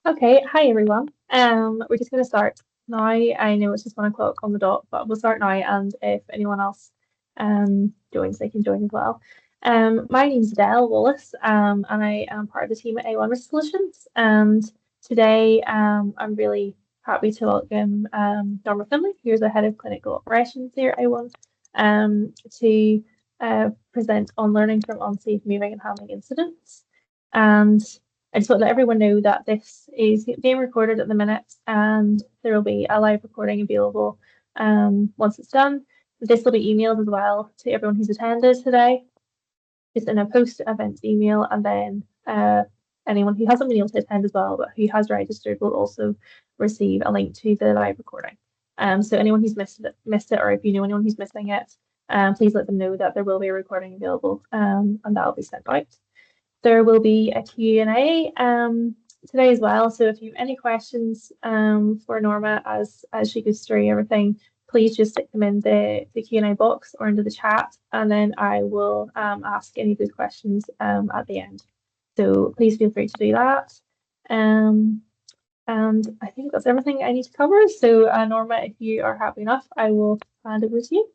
Okay, hi everyone. We're just going to start now. I know it's just 1 o'clock on the dot, but we'll start now. And if anyone else joins, they can join as well. My name's Adele Wallace, and I am part of the team at A1 Risk Solutions. And today, I'm really happy to welcome Norma Finley, who's the head of clinical operations here at A1, to present on learning from unsafe moving and handling incidents. And I just want to let everyone know that this is being recorded at the minute and there will be a live recording available once it's done. This will be emailed as well to everyone who's attended today, just in a post-event email, and then anyone who hasn't been able to attend as well, but who has registered will also receive a link to the live recording. So anyone who's missed it, or if you know anyone who's missing it, please let them know that there will be a recording available, and that will be sent out. There will be a Q&A today as well. So if you have any questions for Norma as she goes through everything, please just stick them in the Q&A box or into the chat, and then I will ask any of those questions at the end. So please feel free to do that. And I think that's everything I need to cover. So Norma, if you are happy enough, I will hand over to you.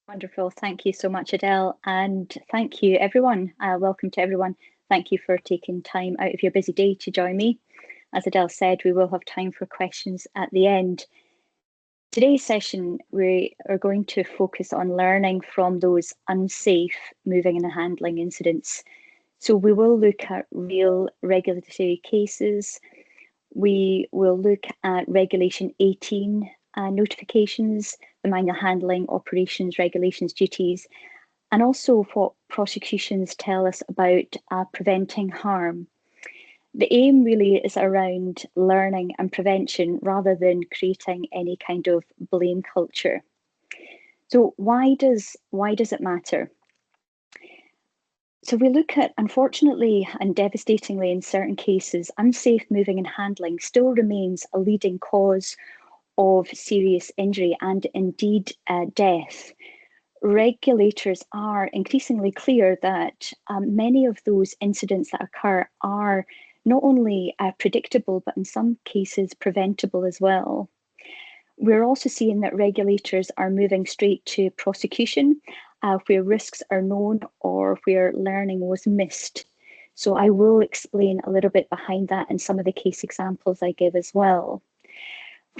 Wonderful. Thank you so much, Adele. And thank you, everyone. Welcome to everyone. Thank you for taking time out of your busy day to join me. As Adele said, we will have time for questions at the end. Today's session, we are going to focus on learning from those unsafe moving and handling incidents. So we will look at real regulatory cases. We will look at Regulation 18 notifications, the manual handling operations regulations duties, and also what prosecutions tell us about preventing harm. The aim really is around learning and prevention rather than creating any kind of blame culture. So why does it matter? So we look at, unfortunately and devastatingly in certain cases, unsafe moving and handling still remains a leading cause of serious injury and indeed death. Regulators are increasingly clear that many of those incidents that occur are not only predictable, but in some cases preventable as well. We're also seeing that regulators are moving straight to prosecution where risks are known or where learning was missed. So I will explain a little bit behind that in some of the case examples I give as well.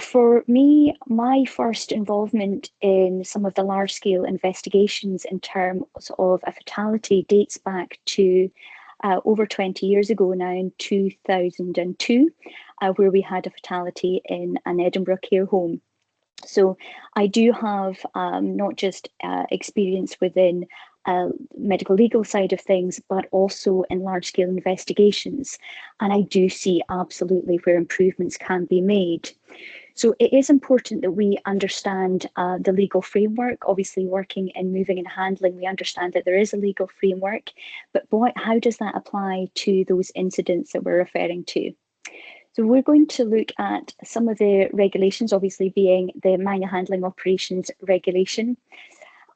For me, my first involvement in some of the large-scale investigations in terms of a fatality dates back to over 20 years ago now, in 2002, where we had a fatality in an Edinburgh care home. So I do have not just experience within medical legal side of things, but also in large scale investigations. And I do see absolutely where improvements can be made. So it is important that we understand the legal framework. Obviously, working in moving and handling, we understand that there is a legal framework, but how does that apply to those incidents that we're referring to? So we're going to look at some of the regulations, obviously being the manual handling operations regulation,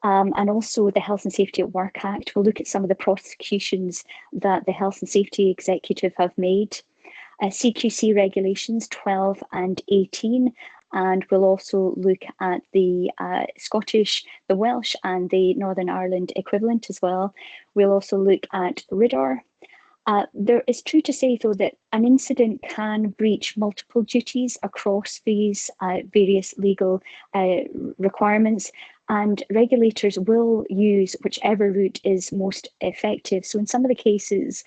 and also the Health and Safety at Work Act. We'll look at some of the prosecutions that the Health and Safety Executive have made, CQC regulations 12 and 18, and we'll also look at the Scottish, the Welsh and the Northern Ireland equivalent as well. We'll also look at RIDDOR. There is true to say, though, that an incident can breach multiple duties across these various legal requirements, and regulators will use whichever route is most effective. So in some of the cases,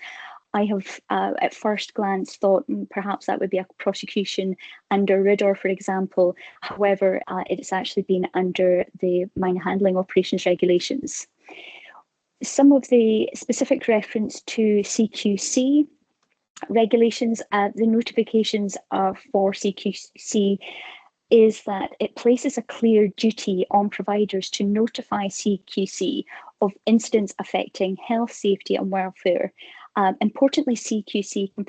I have at first glance thought perhaps that would be a prosecution under RIDDOR, for example. However, it's actually been under the mine handling operations regulations. Some of the specific reference to CQC regulations, the notifications for CQC is that it places a clear duty on providers to notify CQC of incidents affecting health, safety and welfare. Importantly, CQC can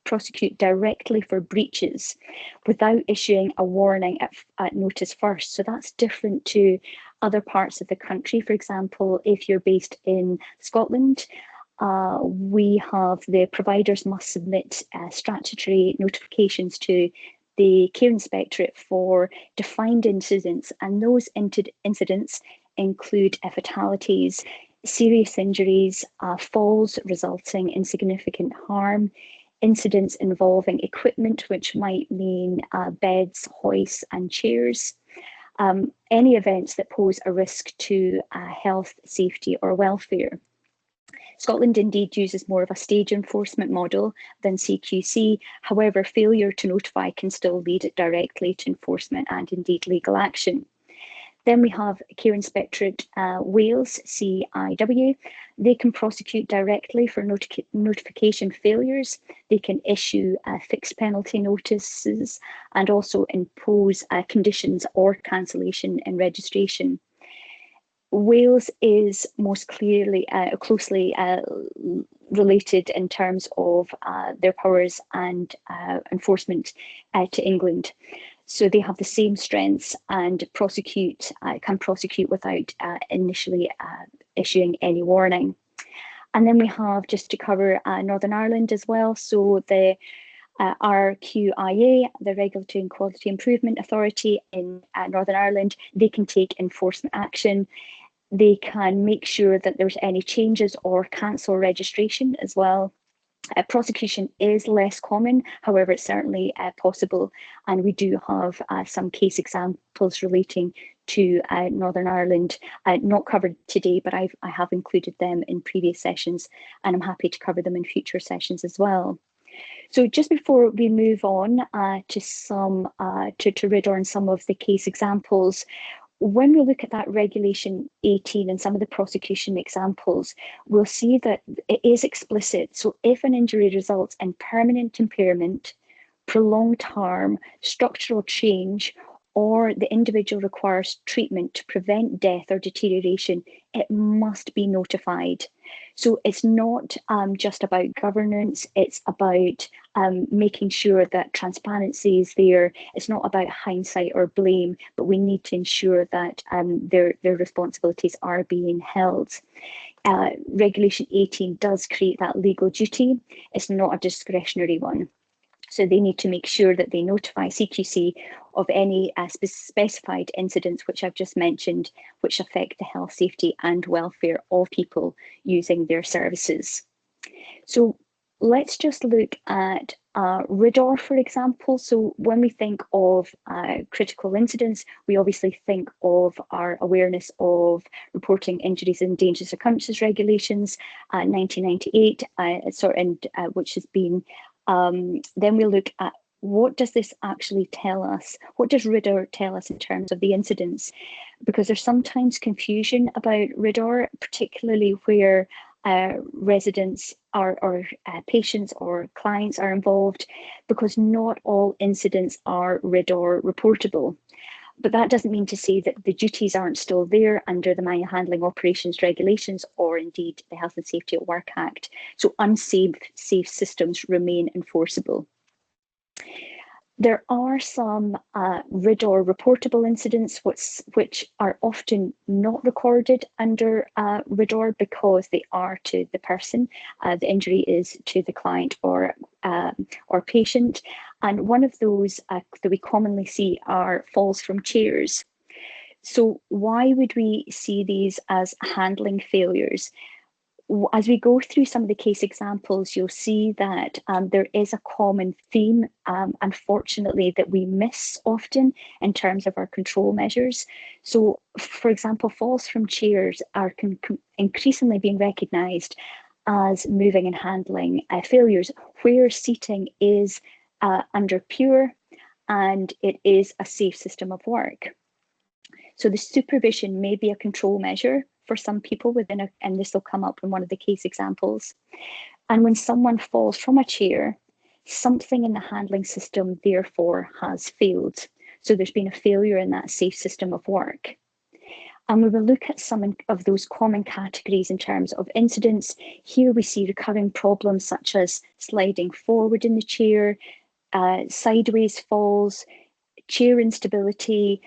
prosecute directly for breaches without issuing a warning at notice first. So that's different to other parts of the country. For example, if you're based in Scotland, We have the providers must submit statutory notifications to the Care Inspectorate for defined incidents, and those incidents include fatalities, serious injuries, falls resulting in significant harm, incidents involving equipment, which might mean beds, hoists, and chairs. Any events that pose a risk to health, safety, or welfare. Scotland indeed uses more of a stage enforcement model than CQC. However, failure to notify can still lead directly to enforcement and indeed legal action. Then we have Care Inspectorate Wales, CIW. They can prosecute directly for notification failures. They can issue fixed penalty notices and also impose conditions or cancellation in registration. Wales is most clearly closely related in terms of their powers and enforcement to England. So they have the same strengths and can prosecute without initially issuing any warning. And then we have, just to cover Northern Ireland as well, so the RQIA, the Regulatory and Quality Improvement Authority in Northern Ireland, they can take enforcement action. They can make sure that there's any changes or cancel registration as well. Prosecution is less common, however, it's certainly possible, and we do have some case examples relating to Northern Ireland, not covered today, but I have included them in previous sessions, and I'm happy to cover them in future sessions as well. So just before we move on to RIDDOR and some of the case examples, when we look at that Regulation 18 and some of the prosecution examples, we'll see that it is explicit. So if an injury results in permanent impairment, prolonged harm, structural change, or the individual requires treatment to prevent death or deterioration, it must be notified. So it's not just about governance, it's about making sure that transparency is there. It's not about hindsight or blame, but we need to ensure that their responsibilities are being held. Regulation 18 does create that legal duty. It's not a discretionary one. So they need to make sure that they notify CQC of any specified incidents, which I've just mentioned, which affect the health, safety and welfare of people using their services. So let's just look at RIDDOR, for example. So when we think of critical incidents, we obviously think of our awareness of reporting injuries in dangerous occurrences regulations, 1998, which has been, then we look at what does this actually tell us? What does RIDDOR tell us in terms of the incidents? Because there's sometimes confusion about RIDDOR, particularly where residents or patients or clients are involved, because not all incidents are RIDDOR reportable. But that doesn't mean to say that the duties aren't still there under the Mine Handling Operations Regulations or indeed the Health and Safety at Work Act. So unsafe systems remain enforceable. There are some RIDDOR reportable incidents which are often not recorded under RIDDOR because they are to the person. The injury is to the client or patient. And one of those that we commonly see are falls from chairs. So why would we see these as handling failures? As we go through some of the case examples, you'll see that there is a common theme, unfortunately, that we miss often in terms of our control measures. So, for example, falls from chairs are increasingly being recognised as moving and handling failures, where seating is under PURE and it is a safe system of work. So the supervision may be a control measure for some people and this will come up in one of the case examples. And when someone falls from a chair, something in the handling system therefore has failed. So there's been a failure in that safe system of work. And we will look at some of those common categories in terms of incidents. Here we see recurring problems such as sliding forward in the chair, sideways falls, chair instability,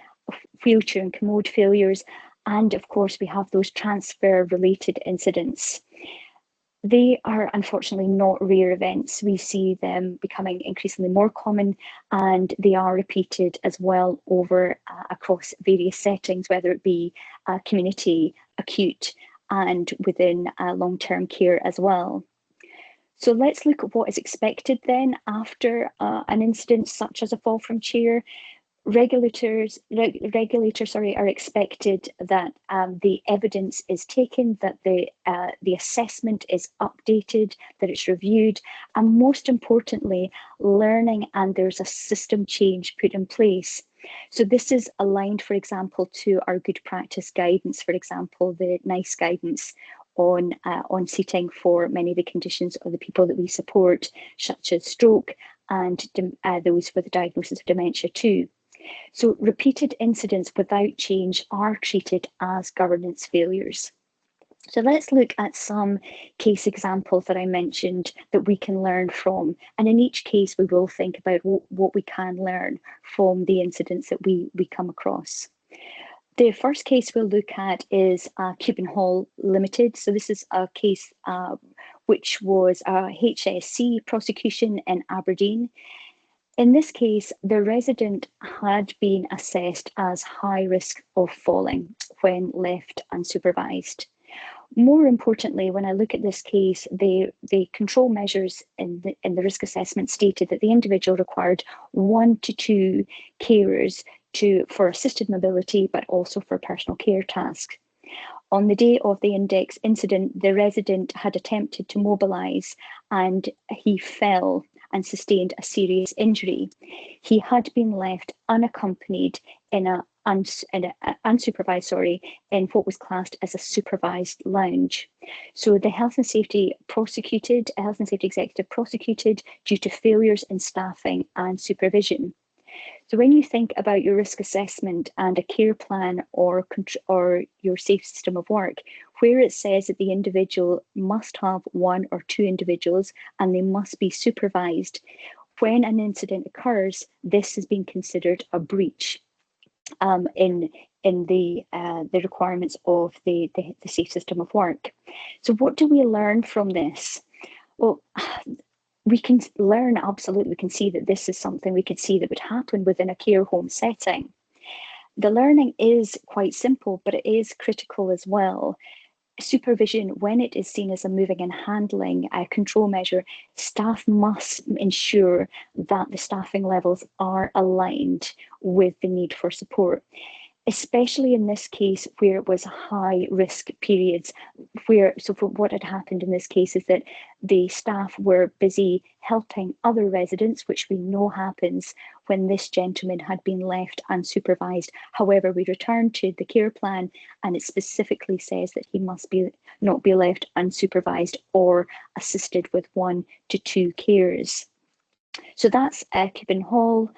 wheelchair and commode failures, and of course we have those transfer related incidents. They are unfortunately not rare events. We see them becoming increasingly more common, and they are repeated as well over across various settings, whether it be community, acute, and within long-term care as well. So let's look at what is expected then after an incident such as a fall from chair. Regulators are expected that the evidence is taken, that the assessment is updated, that it's reviewed, and most importantly, learning and there's a system change put in place. So this is aligned, for example, to our good practice guidance, for example, the NICE guidance on seating for many of the conditions of the people that we support, such as stroke and those with a diagnosis of dementia too. So repeated incidents without change are treated as governance failures. So let's look at some case examples that I mentioned that we can learn from. And in each case, we will think about what we can learn from the incidents that we come across. The first case we'll look at is Cuban Hall Limited. So this is a case which was a HSC prosecution in Aberdeen. In this case, the resident had been assessed as high risk of falling when left unsupervised. More importantly, when I look at this case, the control measures in the risk assessment stated that the individual required 1 to 2 carers for assisted mobility, but also for personal care tasks. On the day of the index incident, the resident had attempted to mobilise and he fell and sustained a serious injury. He had been left unaccompanied in unsupervised, in what was classed as a supervised lounge. So the health and safety executive prosecuted due to failures in staffing and supervision. So when you think about your risk assessment and a care plan or your safe system of work, where it says that the individual must have 1 or 2 individuals and they must be supervised, when an incident occurs, this has been considered a breach in the requirements of the safe system of work. So what do we learn from this? Well, we can learn, absolutely, we can see that this is something we could see that would happen within a care home setting. The learning is quite simple, but it is critical as well. Supervision, when it is seen as a moving and handling control measure, staff must ensure that the staffing levels are aligned with the need for support, especially in this case where it was high risk periods. So what had happened in this case is that the staff were busy helping other residents, which we know happens when this gentleman had been left unsupervised. However, we returned to the care plan and it specifically says that he must not be left unsupervised or assisted with 1 to 2 carers. So that's Cuban Hall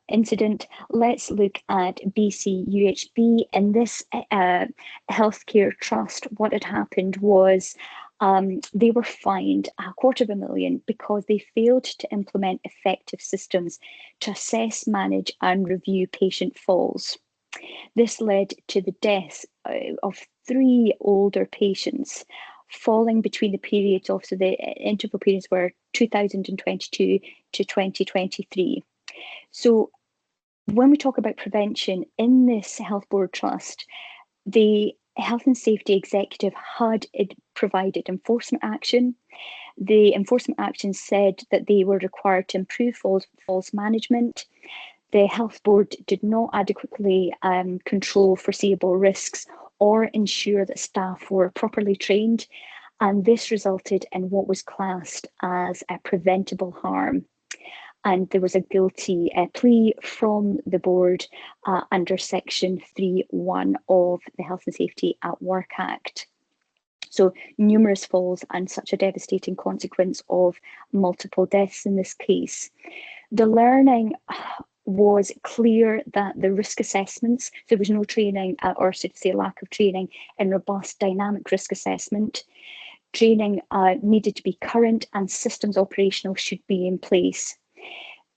incident. Let's look at BC UHB. In this healthcare trust, what had happened was they were fined $250,000 because they failed to implement effective systems to assess, manage and review patient falls. This led to the deaths of 3 older patients, falling between the periods of, so the interval periods were 2022 to 2023. So when we talk about prevention in this health board trust, the health and safety executive had provided enforcement action. The enforcement action said that they were required to improve falls management. The health board did not adequately control foreseeable risks or ensure that staff were properly trained, and this resulted in what was classed as a preventable harm. And there was a guilty plea from the board under Section 3.1 of the Health and Safety at Work Act. So numerous falls and such a devastating consequence of multiple deaths in this case. The learning was clear that the risk assessments, there was no training or so to say lack of training in robust dynamic risk assessment. Training needed to be current and systems operational should be in place.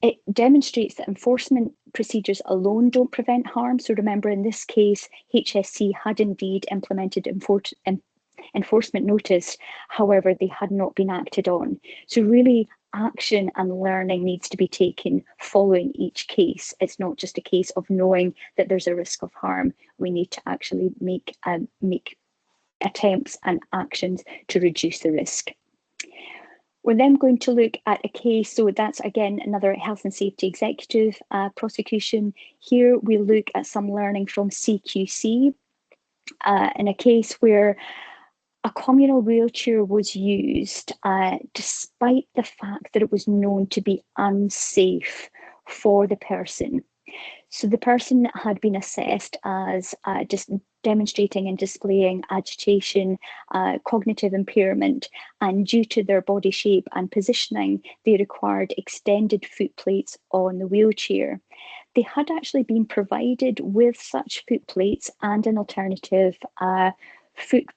It demonstrates that enforcement procedures alone don't prevent harm. So remember, in this case, HSC had indeed implemented enforcement notice. However, they had not been acted on. So really, action and learning needs to be taken following each case. It's not just a case of knowing that there's a risk of harm. We need to actually make attempts and actions to reduce the risk. We're then going to look at a case, so that's again another health and safety executive prosecution. Here we look at some learning from CQC in a case where a communal wheelchair was used despite the fact that it was known to be unsafe for the person. So the person had been assessed as just demonstrating and displaying agitation, cognitive impairment, and due to their body shape and positioning, they required extended foot plates on the wheelchair. They had actually been provided with such foot plates and an alternative footrest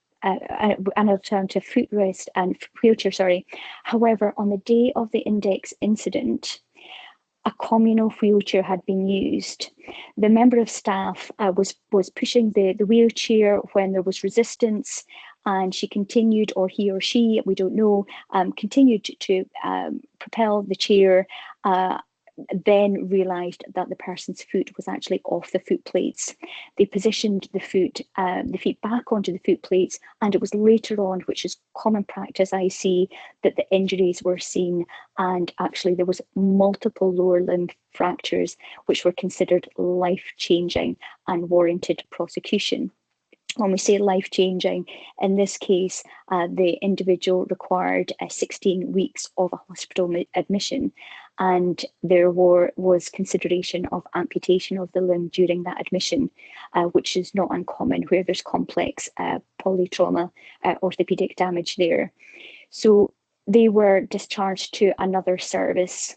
and wheelchair, However, on the day of the index incident, a communal wheelchair had been used. The member of staff was pushing the wheelchair when there was resistance, and she continued, or he or she, we don't know, continued to propel the chair, then realised that the person's foot was actually off the foot plates. They positioned the feet back onto the foot plates, and it was later on, which is common practice I see, that the injuries were seen, and actually there was multiple lower limb fractures which were considered life-changing and warranted prosecution. When we say life-changing, in this case, the individual required 16 weeks of a hospital admission, and there was consideration of amputation of the limb during that admission, which is not uncommon where there's complex polytrauma orthopedic damage there. So they were discharged to another service.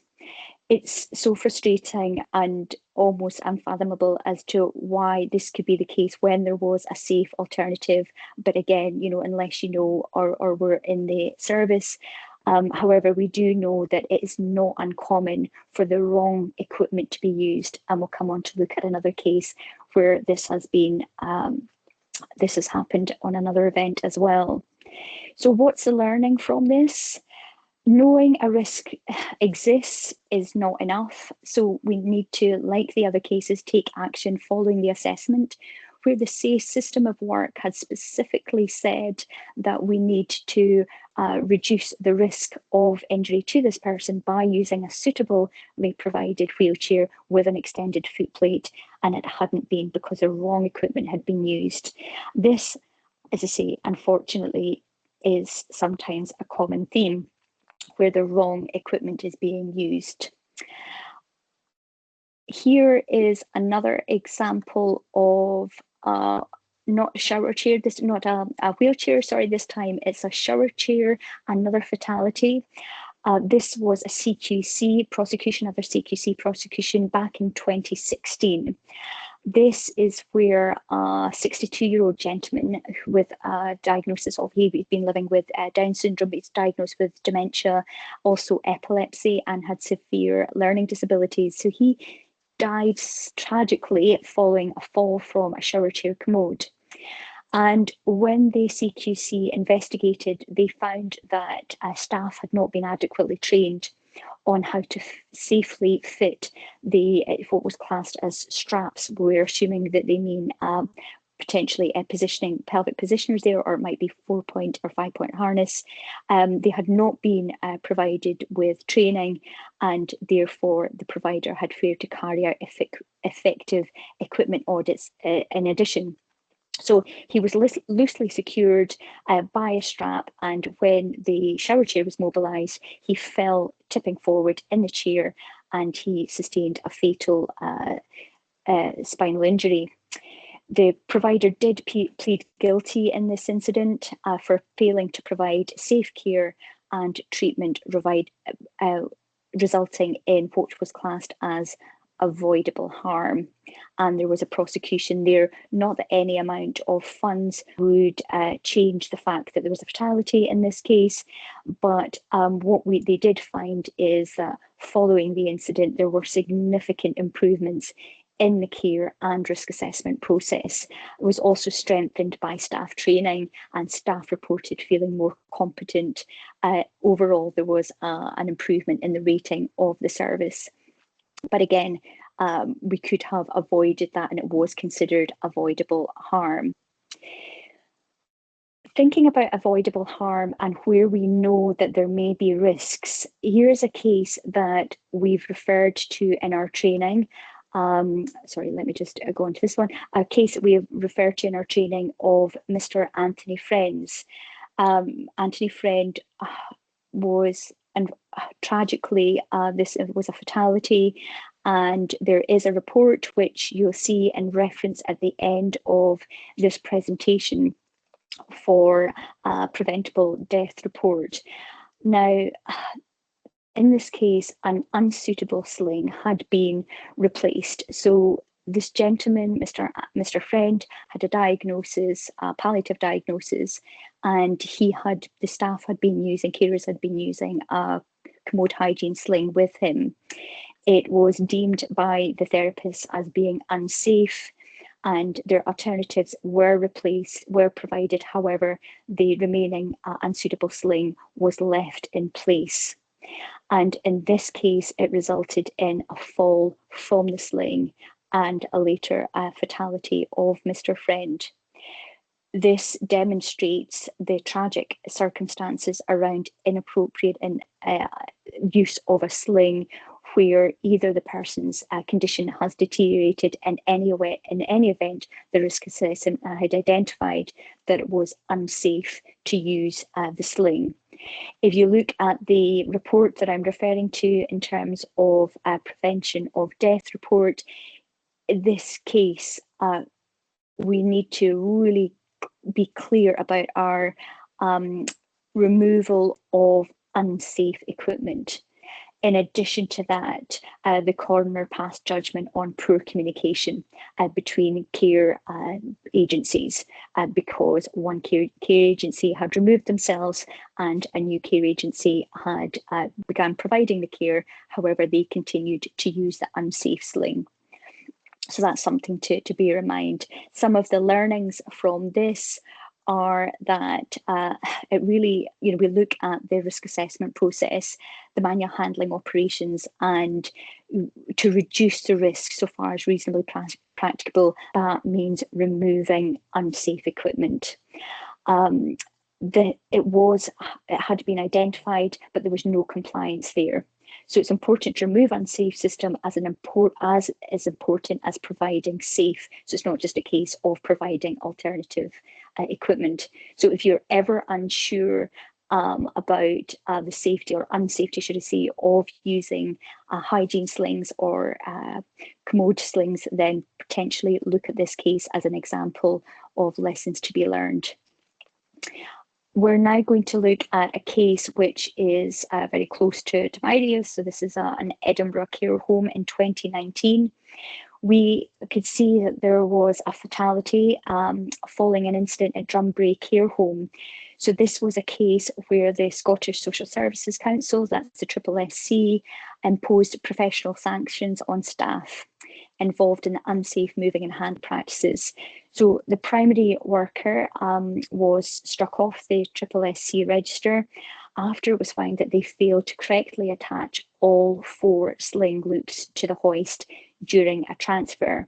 It's so frustrating and almost unfathomable as to why this could be the case when there was a safe alternative. But again, unless you know or were in the service. However, we do know that it is not uncommon for the wrong equipment to be used, and we'll come on to look at another case where this has happened on another event as well. So what's the learning from this? Knowing a risk exists is not enough. So we need to, like the other cases, take action following the assessment, where the SAFE system of work had specifically said that we need to reduce the risk of injury to this person by using a suitably provided wheelchair with an extended foot plate, and it hadn't been because the wrong equipment had been used. This, as I say, unfortunately, is sometimes a common theme, where the wrong equipment is being used. Here is another example of not a shower chair, this not a wheelchair, sorry, this time it's a shower chair, another fatality. This was a CQC prosecution, another CQC prosecution back in 2016. This is where a 62-year-old gentleman with a diagnosis of, he'd been living with Down syndrome, he's diagnosed with dementia, also epilepsy, and had severe learning disabilities. So he died tragically following a fall from a shower chair commode. And when the CQC investigated, they found that staff had not been adequately trained on how to safely fit what was classed as straps. We're assuming that they mean potentially positioning, pelvic positioners there, or it might be 4-point or 5-point harness. They had not been provided with training, and therefore the provider had failed to carry out effective equipment audits in addition. So he was loosely secured by a strap, and when the shower chair was mobilised, he fell tipping forward in the chair, and he sustained a fatal spinal injury. The provider did plead guilty in this incident for failing to provide safe care and treatment, resulting in what was classed as avoidable harm. And there was a prosecution there. Not that any amount of funds would change the fact that there was a fatality in this case, but what they did find is that following the incident, there were significant improvements in the care and risk assessment process. It was also strengthened by staff training, and staff reported feeling more competent. Overall, there was an improvement in the rating of the service. But again, we could have avoided that, and it was considered avoidable harm. Thinking about avoidable harm and where we know that there may be risks, here's a case that we've referred to in our training. Sorry, let me just go on to this one. A case that we have referred to in our training of Mr. Anthony Friends. Anthony Friend was, and tragically, this was a fatality. And there is a report which you'll see in reference at the end of this presentation for a preventable death report. Now, in this case, an unsuitable sling had been replaced. So this gentleman, Mr. Friend, had a diagnosis, a palliative diagnosis, and the staff had been using, carers had been using a commode hygiene sling with him. It was deemed by the therapist as being unsafe, and their alternatives were provided. However, the remaining unsuitable sling was left in place. And in this case, it resulted in a fall from the sling and a later fatality of Mr. Friend. This demonstrates the tragic circumstances around inappropriate use of a sling, where either the person's condition has deteriorated in any event, the risk assessment had identified that it was unsafe to use the sling. If you look at the report that I'm referring to in terms of prevention of death report, in this case, we need to really be clear about our removal of unsafe equipment. In addition to that, the coroner passed judgment on poor communication between care agencies because one care agency had removed themselves and a new care agency had begun providing the care. However, they continued to use the unsafe sling. So that's something to bear in mind. Some of the learnings from this are that it really, we look at the risk assessment process, the manual handling operations, and to reduce the risk so far as reasonably practicable, that means removing unsafe equipment. It had been identified, but there was no compliance there. So it's important to remove unsafe system as important as providing safe. So it's not just a case of providing alternative equipment. So if you're ever unsure about the safety or unsafety, should I say, of using hygiene slings or commode slings, then potentially look at this case as an example of lessons to be learned. We're now going to look at a case which is very close to my area. So this is an Edinburgh care home in 2019. We could see that there was a fatality following an incident at Drumbrae Care Home. So this was a case where the Scottish Social Services Council, that's the SSSC, imposed professional sanctions on staff involved in unsafe moving and hand practices. So the primary worker was struck off the SSSC register after it was found that they failed to correctly attach all 4 sling loops to the hoist during a transfer.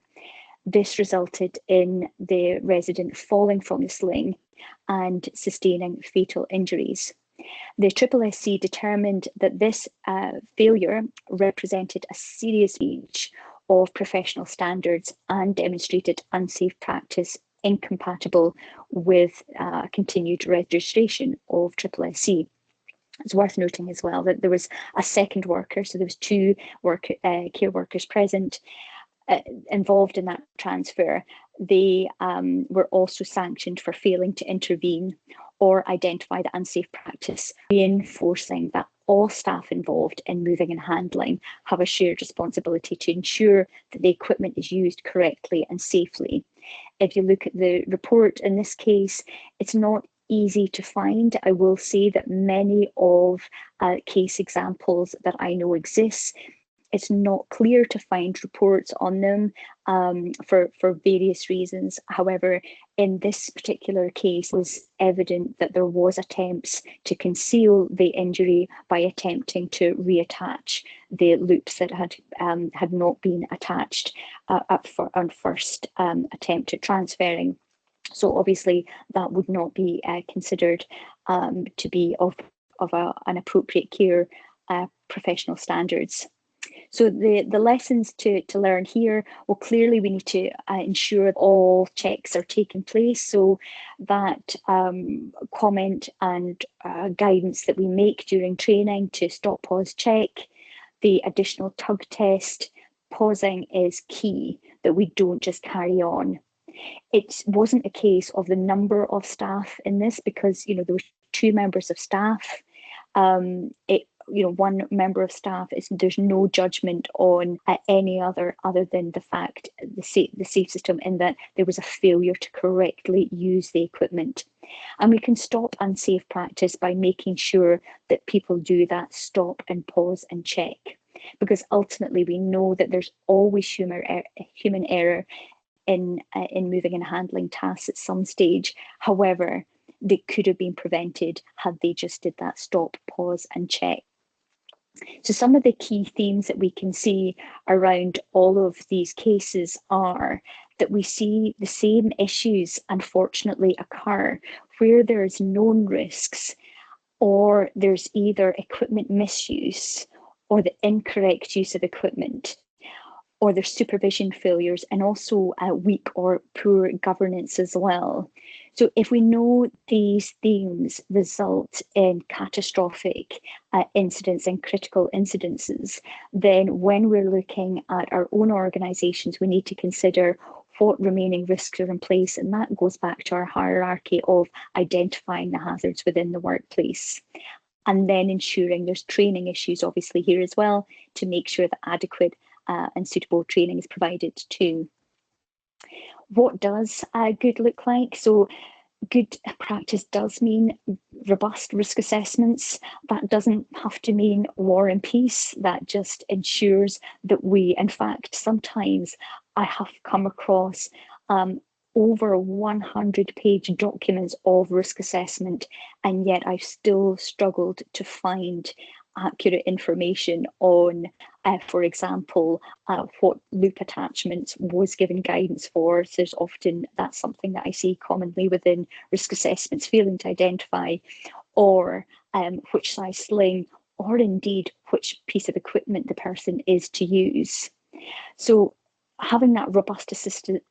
This resulted in the resident falling from the sling and sustaining fatal injuries. The SSSC determined that this failure represented a serious breach of professional standards and demonstrated unsafe practice incompatible with continued registration of SSSC. It's worth noting as well that there was a second worker, so there was 2 care workers present involved in that transfer. They were also sanctioned for failing to intervene or identify the unsafe practice, reinforcing that all staff involved in moving and handling have a shared responsibility to ensure that the equipment is used correctly and safely. If you look at the report in this case, it's not easy to find. I will say that many of case examples that I know exist it's not clear to find reports on them for various reasons. However, in this particular case, it was evident that there was attempts to conceal the injury by attempting to reattach the loops that had not been attached on first attempt at transferring. So obviously that would not be considered to be of an appropriate care professional standards. So the lessons to learn here, well, clearly we need to ensure all checks are taking place, so that comment and guidance that we make during training to stop, pause, check, the additional tug test, pausing is key, that we don't just carry on. It wasn't a case of the number of staff in this, because there were 2 members of staff. One member of staff, there's no judgment on any other than the fact, the safe system, in that there was a failure to correctly use the equipment. And we can stop unsafe practice by making sure that people do that stop and pause and check, because ultimately we know that there's always human error in moving and handling tasks at some stage. However, they could have been prevented had they just did that stop, pause and check. So some of the key themes that we can see around all of these cases are that we see the same issues unfortunately occur where there's known risks, or there's either equipment misuse or the incorrect use of equipment, or there's supervision failures, and also weak or poor governance as well. So if we know these themes result in catastrophic incidents and critical incidences, then when we're looking at our own organisations, we need to consider what remaining risks are in place, and that goes back to our hierarchy of identifying the hazards within the workplace. And then ensuring there's training issues obviously here as well, to make sure that adequate and suitable training is provided too. What does good look like? So good practice does mean robust risk assessments. That doesn't have to mean war and peace. That just ensures that we, in fact, sometimes I have come across over 100-page documents of risk assessment, and yet I've still struggled to find accurate information on, for example, what loop attachments was given guidance for. So there's often, that's something that I see commonly within risk assessments, failing to identify, or which size sling, or indeed which piece of equipment the person is to use. So having that robust assessment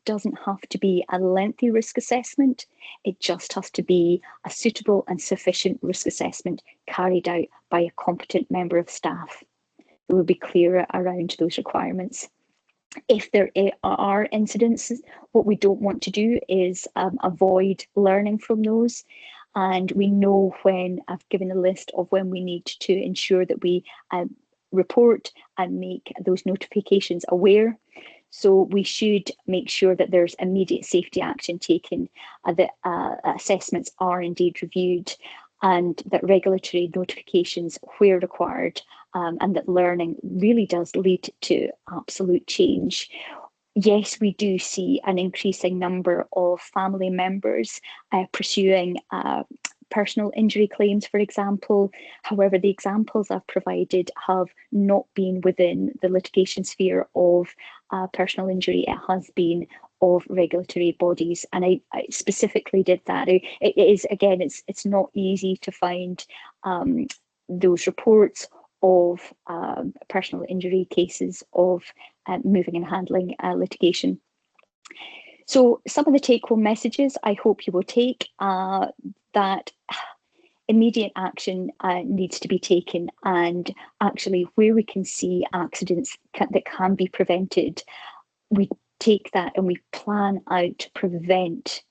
doesn't have to be a lengthy risk assessment. It just has to be a suitable and sufficient risk assessment carried out by a competent member of staff. It will be clearer around those requirements. If there are incidents, what we don't want to do is avoid learning from those. And we know, when I've given a list of when we need to ensure that we report and make those notifications aware. So we should make sure that there's immediate safety action taken, that assessments are indeed reviewed, and that regulatory notifications where required, and that learning really does lead to absolute change. Yes, we do see an increasing number of family members pursuing personal injury claims, for example. However, the examples I've provided have not been within the litigation sphere of personal injury. It has been of regulatory bodies, and I specifically did that. It is, again, it's not easy to find those reports of personal injury cases of moving and handling litigation. So some of the take-home messages I hope you will take that immediate action needs to be taken, and actually where we can see accidents that can be prevented, we take that and we plan out to prevent.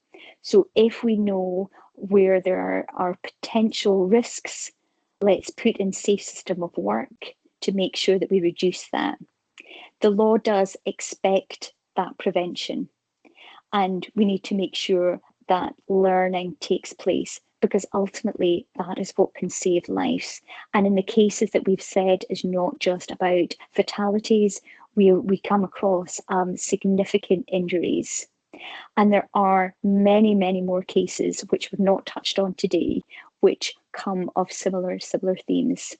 So if we know where there are potential risks, let's put in safe system of work to make sure that we reduce that. The law does expect that prevention, and we need to make sure that learning takes place because ultimately that is what can save lives. And in the cases that we've said is not just about fatalities, we come across significant injuries. And there are many, many more cases which we've not touched on today, which come of similar themes.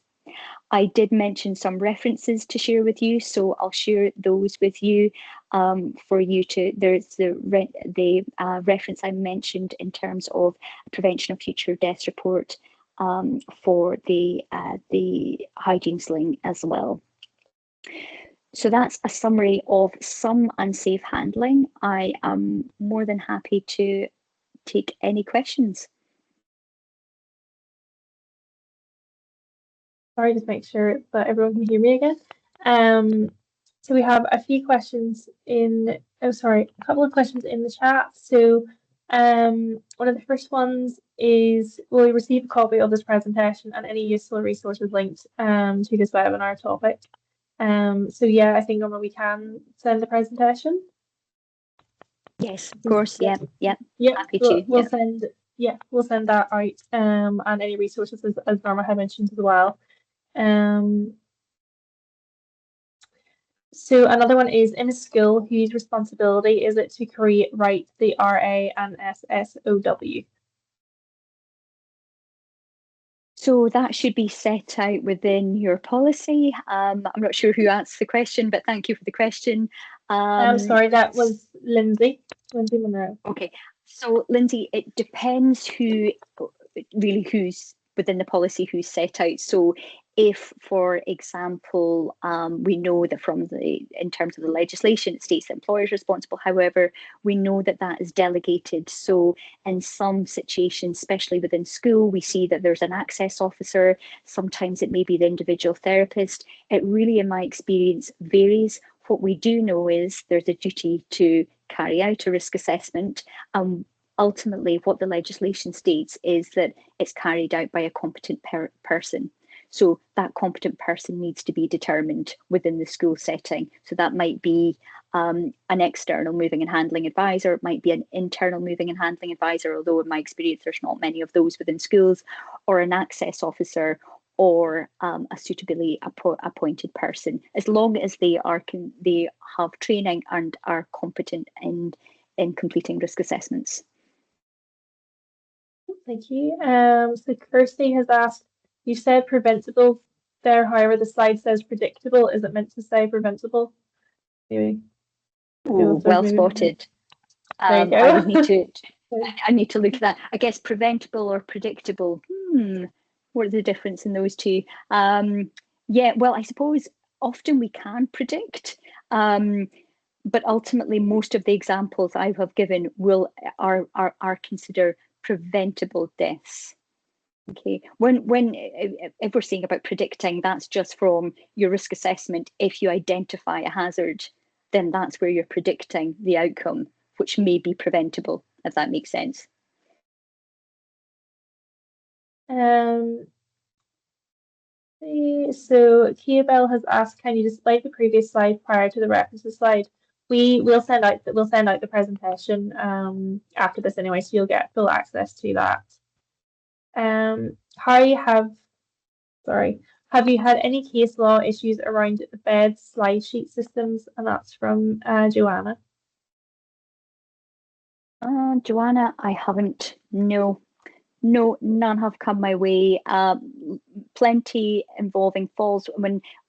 I did mention some references to share with you, so I'll share those with you for you to. There's the reference I mentioned in terms of prevention of future deaths report for the hygiene sling as well. So that's a summary of some unsafe handling. I am more than happy to take any questions. Sorry, just make sure that everyone can hear me again. So we have a few questions a couple of questions in the chat. So one of the first ones is, will we receive a copy of this presentation and any useful resources linked to this webinar topic? So yeah, I think Norma, we can send the presentation. Yes, of course. Yeah. Happy to. We'll send that out. And any resources as Norma had mentioned as well. So another one is, in a school, whose responsibility is it to write the RA and SSOW? So that should be set out within your policy. I'm not sure who asked the question, but thank you for the question. Sorry, that was Lindsay Monroe. Okay, so Lindsay, it depends who's within the policy who's set out. So if, for example, we know that in terms of the legislation, it states that employer is responsible. However, we know that that is delegated. So in some situations, especially within school, we see that there's an access officer. Sometimes it may be the individual therapist. It really, in my experience, varies. What we do know is there's a duty to carry out a risk assessment. Ultimately, what the legislation states is that it's carried out by a competent person. So that competent person needs to be determined within the school setting. So that might be an external moving and handling advisor, it might be an internal moving and handling advisor, although in my experience, there's not many of those within schools, or an access officer, or a suitably appointed person, as long as they have training and are competent in completing risk assessments. Thank you. So Kirsty has asked, you said preventable there, however, the slide says predictable. Is it meant to say preventable? Maybe. Ooh, well spotted. I would need to. I need to look at that. I guess preventable or predictable. What are the difference in those two? Yeah, well, I suppose often we can predict, but ultimately most of the examples I have given are considered preventable deaths. Okay, if we're saying about predicting, that's just from your risk assessment. If you identify a hazard, then that's where you're predicting the outcome, which may be preventable, if that makes sense. So Kia Bell has asked, can you display the previous slide prior to the references slide? We'll send out the presentation after this anyway, so you'll get full access to that. Have you had any case law issues around the bed slide sheet systems? And that's from Joanna. Joanna, I haven't. No, none have come my way. Plenty involving falls,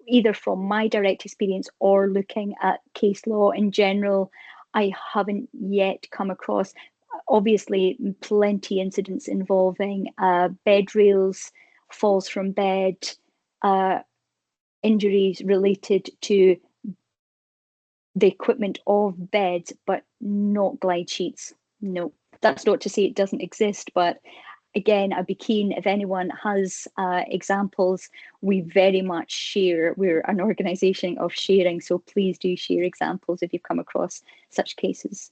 either from my direct experience or looking at case law in general. I haven't yet come across, obviously, plenty incidents involving bed rails, falls from bed, injuries related to the equipment of beds, but not glide sheets. No, that's not to say it doesn't exist, but again, I'd be keen if anyone has examples. We very much share. We're an organisation of sharing, so please do share examples if you've come across such cases.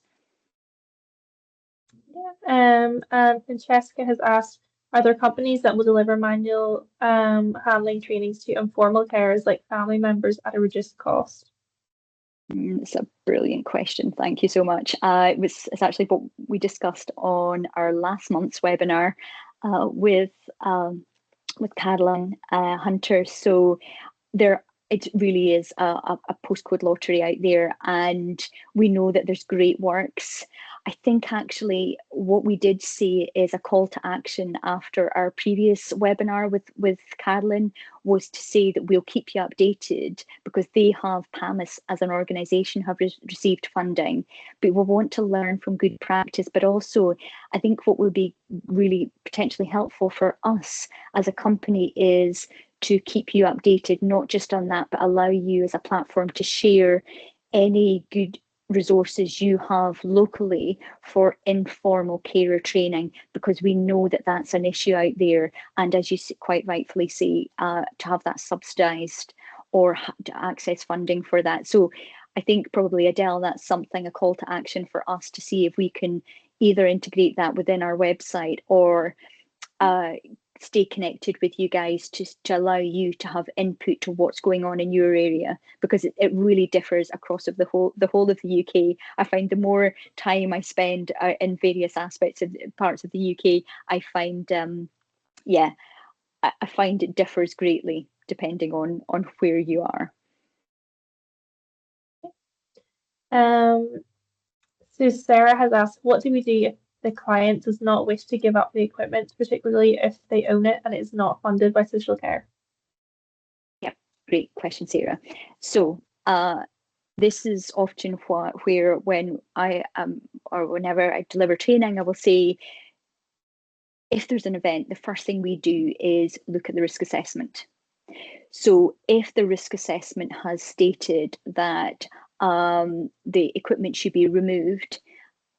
Yeah. And Francesca has asked, are there companies that will deliver manual handling trainings to informal carers like family members at a reduced cost? It's a brilliant question. Thank you so much. It's actually what we discussed on our last month's webinar. with Caroline Hunter. So it really is a postcode lottery out there, and we know that there's great works. I think actually what we did see is a call to action after our previous webinar with Carolyn was to say that we'll keep you updated because they have, PAMIS as an organisation, have received funding, but we want to learn from good practice. But also, I think what will be really potentially helpful for us as a company is to keep you updated, not just on that, but allow you as a platform to share any good resources you have locally for informal carer training, because we know that that's an issue out there. And as you quite rightfully say, to have that subsidised or to access funding for that. So I think probably, Adele, that's something, a call to action for us to see if we can either integrate that within our website or stay connected with you guys to allow you to have input to what's going on in your area, because it really differs across the whole of the UK. I find the more time I spend in various aspects of parts of the UK, I find I find it differs greatly depending on where you are. So Sarah has asked, what do we do if the client does not wish to give up the equipment, particularly if they own it and it is not funded by social care? Yep, great question, Sarah. So this is often where when I or whenever I deliver training, I will say, if there's an event, the first thing we do is look at the risk assessment. So if the risk assessment has stated that the equipment should be removed,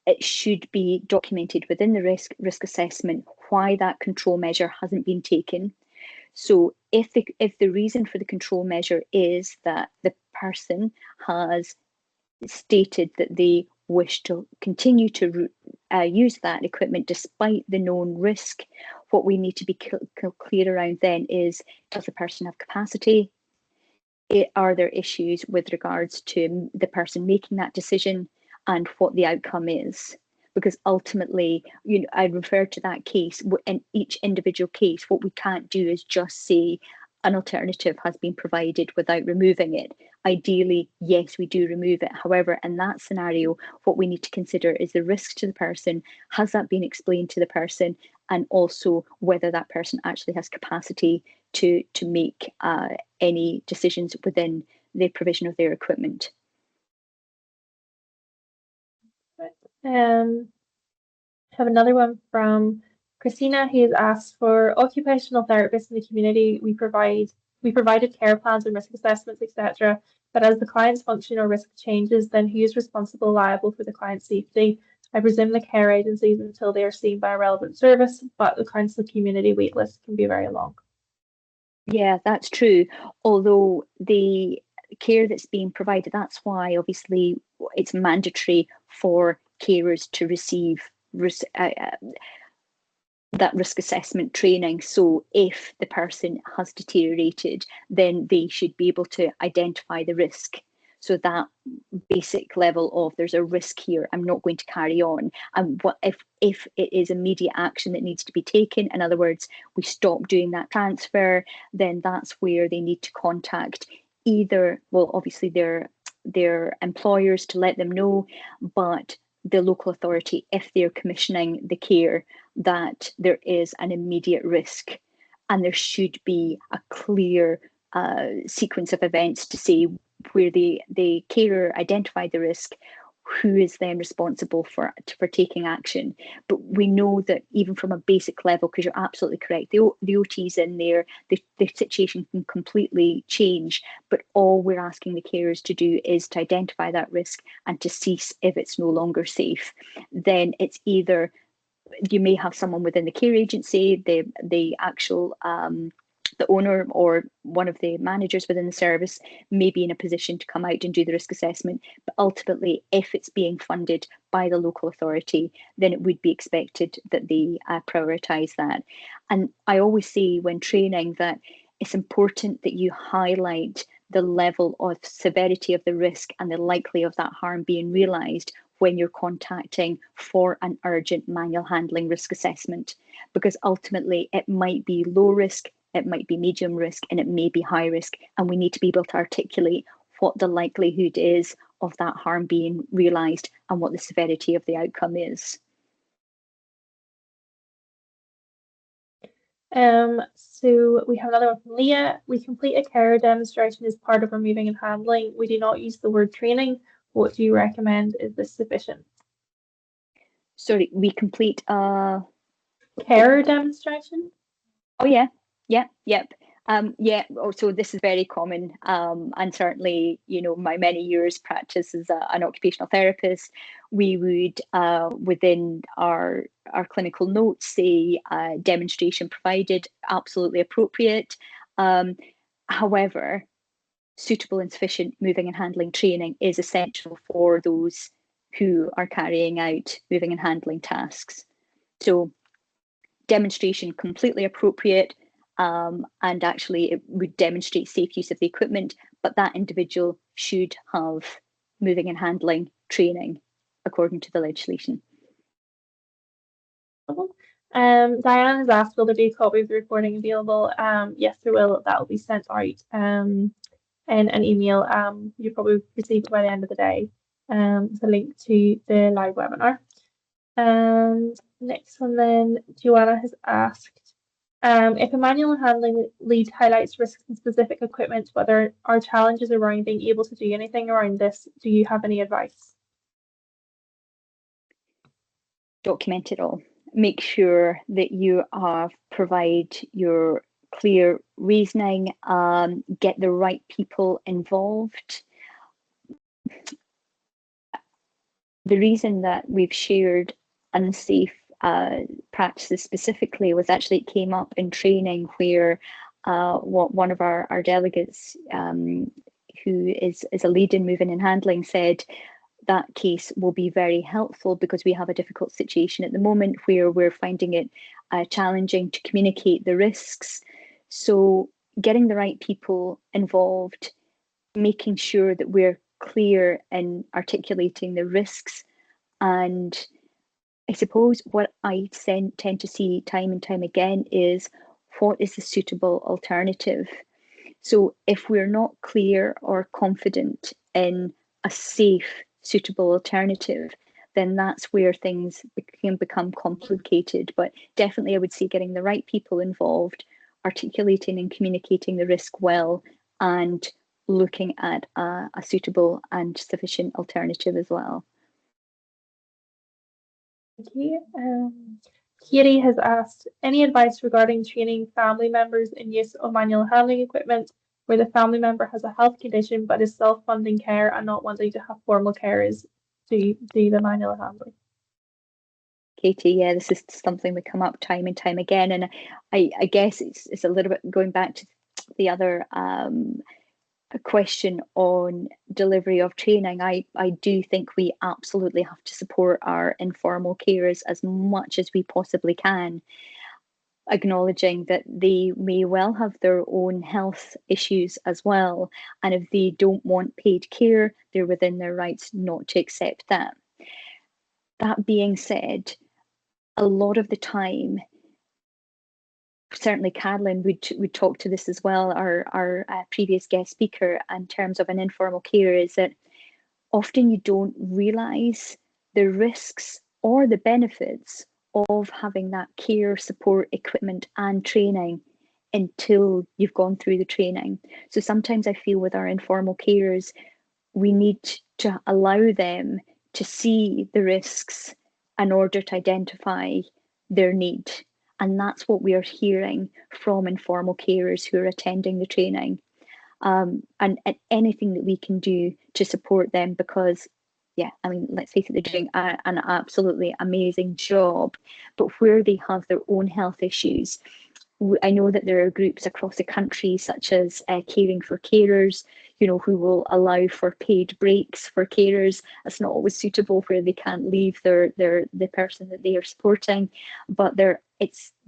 it should be documented within the risk assessment why that control measure hasn't been taken. So if the reason for the control measure is that the person has stated that they wish to continue to use that equipment despite the known risk, what we need to be clear around then is, does the person have capacity? Are there issues with regards to the person making that decision and what the outcome is? Because ultimately, I refer to that case, in each individual case, what we can't do is just say an alternative has been provided without removing it. Ideally, yes, we do remove it. However, in that scenario, what we need to consider is the risk to the person. Has that been explained to the person? And also whether that person actually has capacity to make any decisions within the provision of their equipment. Have another one from Christina, who has asked, for occupational therapists in the community, we provided care plans and risk assessments, etc. But as the client's function or risk changes, then who is responsible, liable for the client's safety? I presume the care agencies until they are seen by a relevant service, but the council community wait list can be very long. Yeah, that's true. Although the care that's being provided, that's why obviously it's mandatory for carers to receive that risk assessment training. So if the person has deteriorated, then they should be able to identify the risk. So that basic level of, there's a risk here, I'm not going to carry on. And what if it is immediate action that needs to be taken, in other words, we stop doing that transfer, then that's where they need to contact either, well, obviously their employers to let them know, but the local authority if they're commissioning the care, that there is an immediate risk, and there should be a clear sequence of events to say where the carer identified the risk, who is then responsible for taking action. But we know that even from a basic level, because you're absolutely correct, the OT's in there, the situation can completely change, but all we're asking the carers to do is to identify that risk and to cease if it's no longer safe. Then it's either, you may have someone within the care agency, the actual the owner or one of the managers within the service may be in a position to come out and do the risk assessment. But ultimately, if it's being funded by the local authority, then it would be expected that they prioritise that. And I always say when training that it's important that you highlight the level of severity of the risk and the likelihood of that harm being realised when you're contacting for an urgent manual handling risk assessment, because ultimately it might be low risk, it might be medium risk, and it may be high risk, and we need to be able to articulate what the likelihood is of that harm being realised and what the severity of the outcome is. So we have another one from Leah. We complete a care demonstration as part of our moving and handling. We do not use the word training. What do you recommend? Is this sufficient? Sorry, we complete a care demonstration? Oh yeah, yeah, yep. Yeah, so this is very common, and certainly, you know, my many years practice as an occupational therapist, we would, within our clinical notes, say demonstration provided, absolutely appropriate. However, suitable and sufficient moving and handling training is essential for those who are carrying out moving and handling tasks. So demonstration completely appropriate, and actually it would demonstrate safe use of the equipment, but that individual should have moving and handling training according to the legislation. Diane has asked, will there be a copy of the recording available? Yes, there will. That will be sent out in an email. You'll probably receive it by the end of the day. It's a link to the live webinar. And next one then, Joanna has asked, if a manual handling lead highlights risks in specific equipment, but there are challenges around being able to do anything around this, do you have any advice? Document it all. Make sure that you provide your clear reasoning, get the right people involved. The reason that we've shared unsafe practices specifically was actually it came up in training where one of our delegates, who is a lead in moving and handling, said that case will be very helpful because we have a difficult situation at the moment where we're finding it challenging to communicate the risks. So getting the right people involved, making sure that we're clear in articulating the risks. And I suppose what I tend to see time and time again is what is the suitable alternative? So if we're not clear or confident in a safe, suitable alternative, then that's where things can become complicated. But definitely, I would say getting the right people involved, articulating and communicating the risk well, and looking at a suitable and sufficient alternative as well. Thank you. Katie has asked, any advice regarding training family members in use of manual handling equipment where the family member has a health condition but is self-funding care and not wanting to have formal carers do the manual handling? Katie, yeah, this is something that come up time and time again, and I guess it's a little bit going back to the other question on delivery of training. I do think we absolutely have to support our informal carers as much as we possibly can, acknowledging that they may well have their own health issues as well, and if they don't want paid care, they're within their rights not to accept that. That being said, a lot of the time, certainly Carolyn would talk to this as well, our previous guest speaker, in terms of an informal care, is that often you don't realise the risks or the benefits of having that care, support, equipment and training until you've gone through the training. So sometimes I feel with our informal carers, we need to allow them to see the risks in order to identify their need. And that's what we are hearing from informal carers who are attending the training. And anything that we can do to support them, because, yeah, I mean, let's face it, they're doing an absolutely amazing job. But where they have their own health issues, I know that there are groups across the country, such as Caring for Carers, you know, who will allow for paid breaks for carers. It's not always suitable where they can't leave the person that they are supporting, but there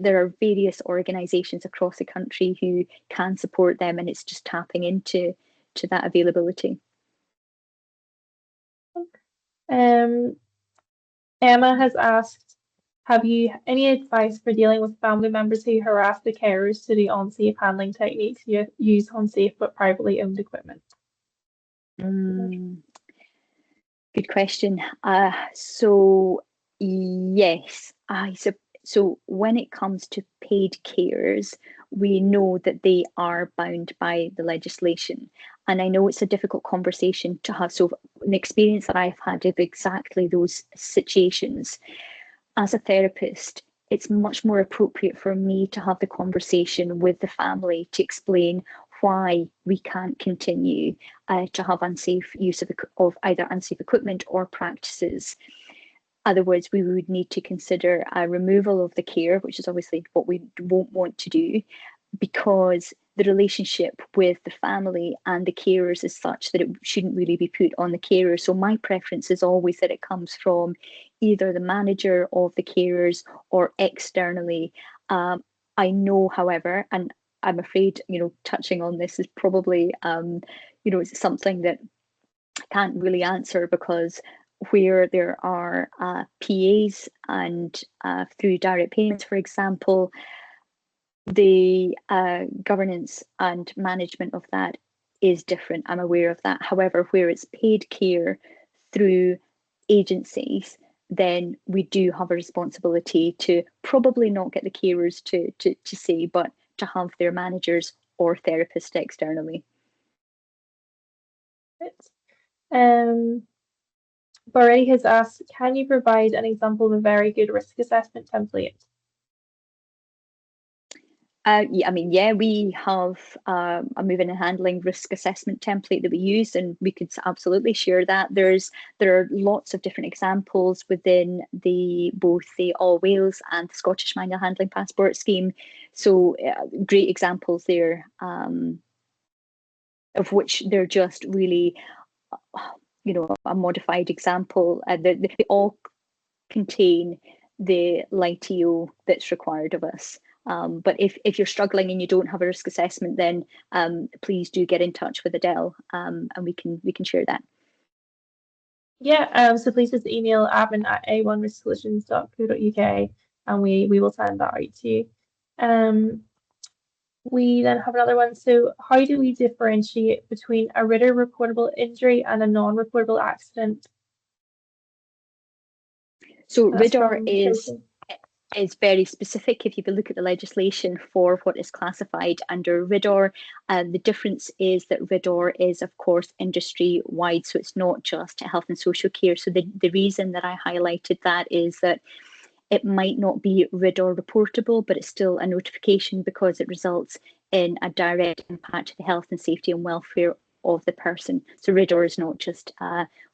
are various organisations across the country who can support them, and it's just tapping into that availability. Um, Emma has asked, have you any advice for dealing with family members who harass the carers to do unsafe handling techniques, use unsafe but privately owned equipment? Mm, good question. So yes, so when it comes to paid carers, we know that they are bound by the legislation. And I know it's a difficult conversation to have. So an experience that I've had of exactly those situations as a therapist, it's much more appropriate for me to have the conversation with the family to explain why we can't continue to have unsafe use of either unsafe equipment or practices. Other words, we would need to consider a removal of the care, which is obviously what we won't want to do, because the relationship with the family and the carers is such that it shouldn't really be put on the carer. So my preference is always that it comes from either the manager of the carers or externally. I know, however, and I'm afraid, touching on this is probably, it's something that I can't really answer, because where there are PAs and through direct payments, for example, the governance and management of that is different. I'm aware of that. However, where it's paid care through agencies, then we do have a responsibility to probably not get the carers to say, but to have their managers or therapists externally. Um, Borelli has asked, can you provide an example of a very good risk assessment template? Yeah, we have a moving and handling risk assessment template that we use, and we could absolutely share that. There are lots of different examples within both the All Wales and the Scottish Manual Handling Passport Scheme. So great examples there, of which they're just really, a modified example. They all contain the LITO that's required of us. But if you're struggling and you don't have a risk assessment, then please do get in touch with Adele, and we can share that. Yeah, so please just email admin@a1risksolutions.co.uk and we will send that out to you. We then have another one. So how do we differentiate between a Ritter reportable injury and a non-reportable accident? So That's RIDDOR from is very specific. If you look at the legislation for what is classified under RIDDOR, the difference is that RIDDOR is, of course, industry-wide, so it's not just health and social care. So the reason that I highlighted that is that it might not be RIDDOR reportable, but it's still a notification because it results in a direct impact to the health and safety and welfare of the person. So RIDDOR is not just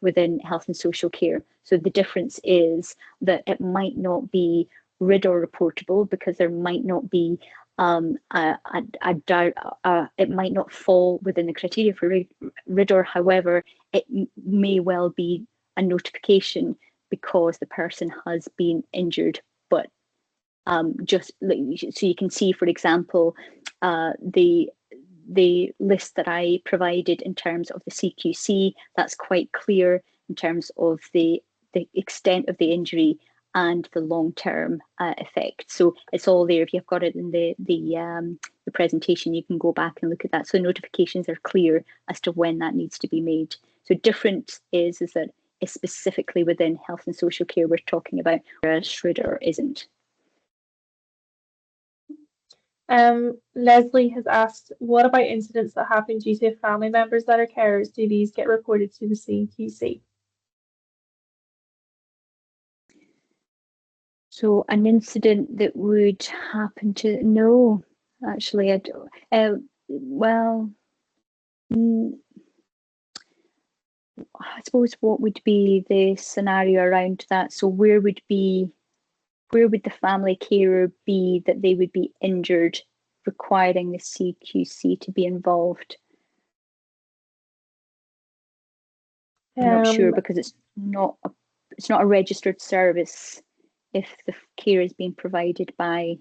within health and social care. So the difference is that it might not be RIDDOR reportable because there might not be it might not fall within the criteria for RIDDOR. However, it may well be a notification because the person has been injured. But just so you can see, for example, the list that I provided in terms of the CQC, that's quite clear in terms of the extent of the injury and the long-term effect. So it's all there. If you've got it in the presentation, you can go back and look at that. So notifications are clear as to when that needs to be made. So different is that it's specifically within health and social care we're talking about, whereas RIDDOR isn't. Leslie has asked, what about incidents that happen due to family members that are carers? Do these get reported to the CQC? So an incident that would happen to, no, actually, I don't. Well, I suppose what would be the scenario around that? So where would the family carer be that they would be injured, requiring the CQC to be involved? I'm not sure, because it's not a registered service if the care is being provided by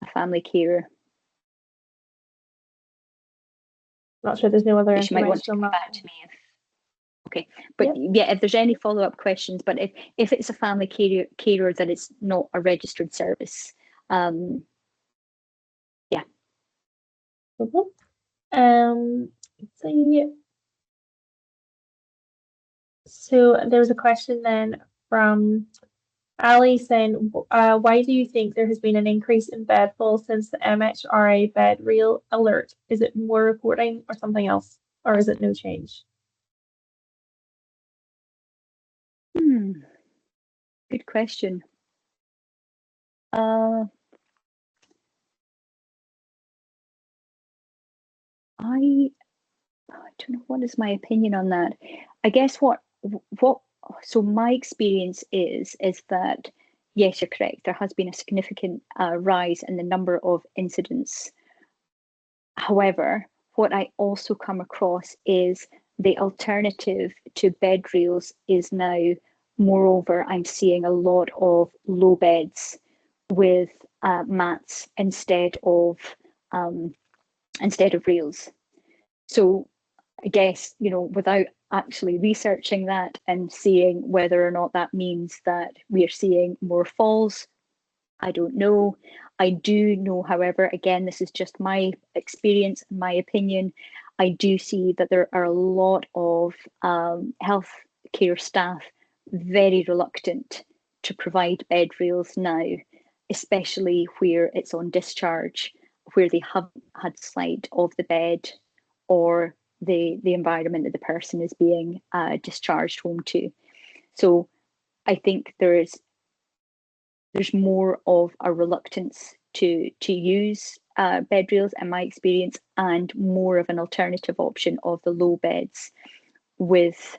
a family carer. Not sure, there's no other But you might want to information on come that. back to me Okay, but yeah, if there's any follow-up questions, but if it's a family carer that it's not a registered service, yeah. Let's see. So there was a question then from Ali saying, why do you think there has been an increase in bed falls since the MHRA bed reel alert? Is it more reporting or something else, or is it no change? Good question. I don't know, what is my opinion on that? I guess so my experience is that, yes, you're correct. There has been a significant rise in the number of incidents. However, what I also come across is the alternative to bed reels is now, moreover, I'm seeing a lot of low beds with mats instead of reels. So I guess, without actually researching that and seeing whether or not that means that we are seeing more falls, I don't know. I do know, however, again, this is just my experience, my opinion. I do see that there are a lot of healthcare staff very reluctant to provide bed rails now, especially where it's on discharge, where they haven't had sight of the bed or the environment that the person is being discharged home to. So I think there's more of a reluctance to use bed rails in my experience, and more of an alternative option of the low beds with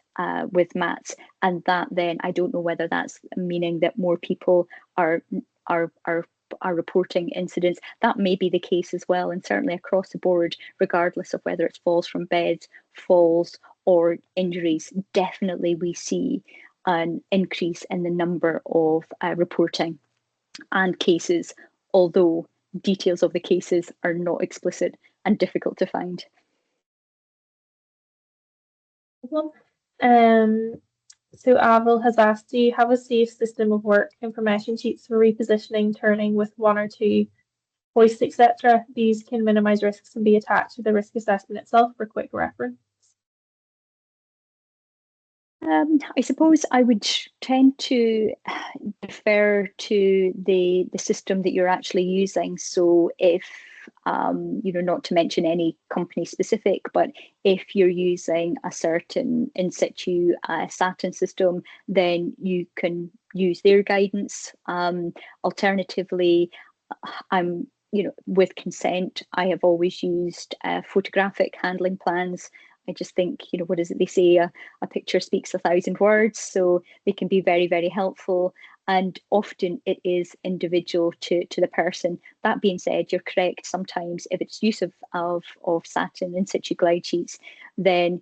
mats. And that then, I don't know whether that's meaning that more people are reporting incidents. That may be the case as well, and certainly across the board, regardless of whether it's falls from beds, falls, or injuries, definitely we see an increase in the number of reporting and cases, although details of the cases are not explicit and difficult to find. So Avril has asked, do you have a safe system of work, information sheets for repositioning, turning with one or two hoists, etc.? These can minimize risks and be attached to the risk assessment itself for quick reference. I suppose I would tend to defer to the system that you're actually using. So if not to mention any company specific, but if you're using a certain in situ Satin system, then you can use their guidance. Alternatively, I'm with consent, I have always used photographic handling plans. I just think, what is it they say? A picture speaks 1,000 words, so they can be very, very helpful. And often it is individual to the person. That being said, you're correct. Sometimes if it's use of satin in situ glide sheets, then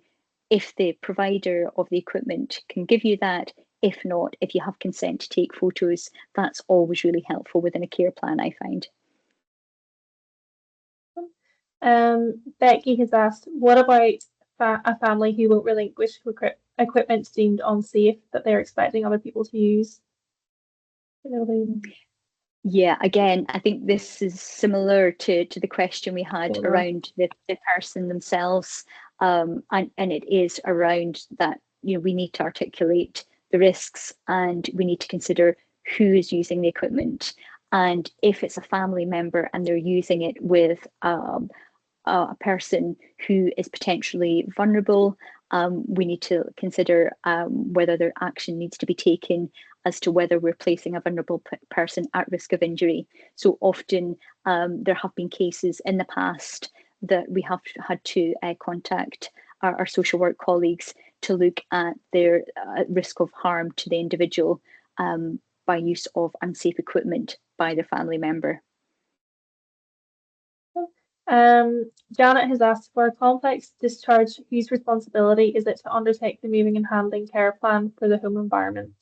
if the provider of the equipment can give you that, if not, if you have consent to take photos, that's always really helpful within a care plan, I find. Becky has asked, what about a family who won't relinquish equipment deemed unsafe that they're expecting other people to use? Yeah, again, I think this is similar to the question we had around the person themselves, and it is around that, we need to articulate the risks and we need to consider who is using the equipment. And if it's a family member and they're using it with a person who is potentially vulnerable, we need to consider whether their action needs to be taken as to whether we're placing a vulnerable person at risk of injury. So often there have been cases in the past that we have had to contact our social work colleagues to look at their risk of harm to the individual by use of unsafe equipment by their family member. Janet has asked, for a complex discharge, whose responsibility is it to undertake the moving and handling care plan for the home environment?